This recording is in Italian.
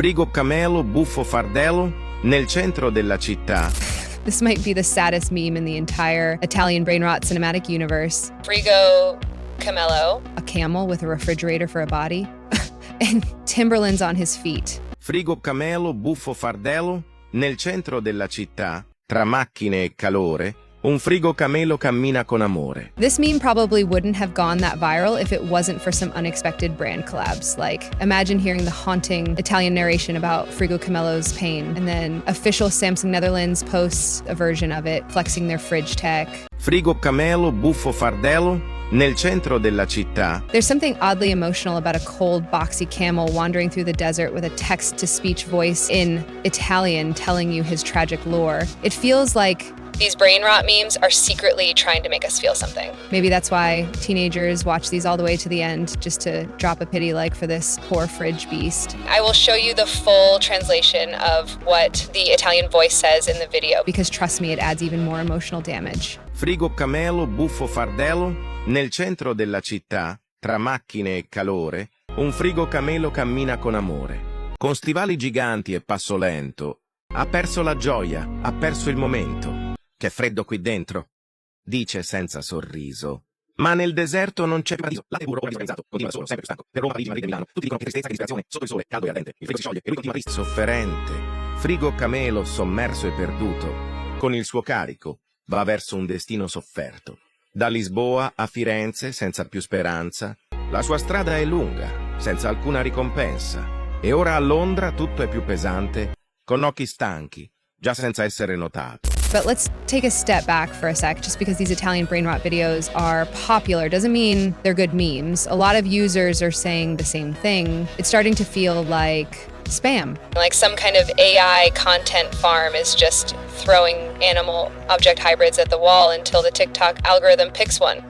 Frigo Camello Buffo Fardello nel centro della città. This might be the saddest meme in the entire Italian Brainrot cinematic universe. Frigo Camello. A camel with a refrigerator for a body. And Timberlands on his feet. Frigo Camello Buffo Fardello nel centro della città, tra macchine e calore, un frigo camelo cammina con amore. This meme probably wouldn't have gone that viral if it wasn't for some unexpected brand collabs. Like, imagine hearing the haunting Italian narration about Frigo Camello's pain, and then official Samsung Netherlands posts a version of it, flexing their fridge tech. Frigo Camello Buffo Fardello nel centro della città. There's something oddly emotional about a cold, boxy camel wandering through the desert with a text-to-speech voice in Italian telling you his tragic lore. It feels like These brainrot memes are secretly trying to make us feel something. maybe that's why teenagers watch these all the way to the end, just to drop a pity like for this poor fridge beast. I will show you the full translation of what the Italian voice says in the video. Because trust me, it adds even more emotional damage. Frigo Camello Buffo Fardello nel centro della città, tra macchine e calore, un frigo camelo cammina con amore. Con stivali giganti e passo lento, ha perso la gioia, ha perso il momento. Che freddo qui dentro, dice senza sorriso. Ma nel deserto non c'è paradiso. Latte burro disorganizzato, continua solo, sempre più stanco. Per Roma, Parigi, Madrid e Milano, tutti dicono che tristezza, che disperazione, sotto il sole, caldo e ardente. Il frigo si scioglie e lui continua triste. Sofferente, frigo camelo sommerso e perduto, con il suo carico, va verso un destino sofferto. Da Lisboa a Firenze, senza più speranza, la sua strada è lunga, senza alcuna ricompensa. E ora a Londra tutto è più pesante, con occhi stanchi, già senza essere notato. But let's take a step back for a sec. Just because these Italian brainrot videos are popular doesn't mean they're good memes. A lot of users are saying the same thing. It's starting to feel like spam. Like some kind of AI content farm is just throwing animal object hybrids at the wall until the TikTok algorithm picks one.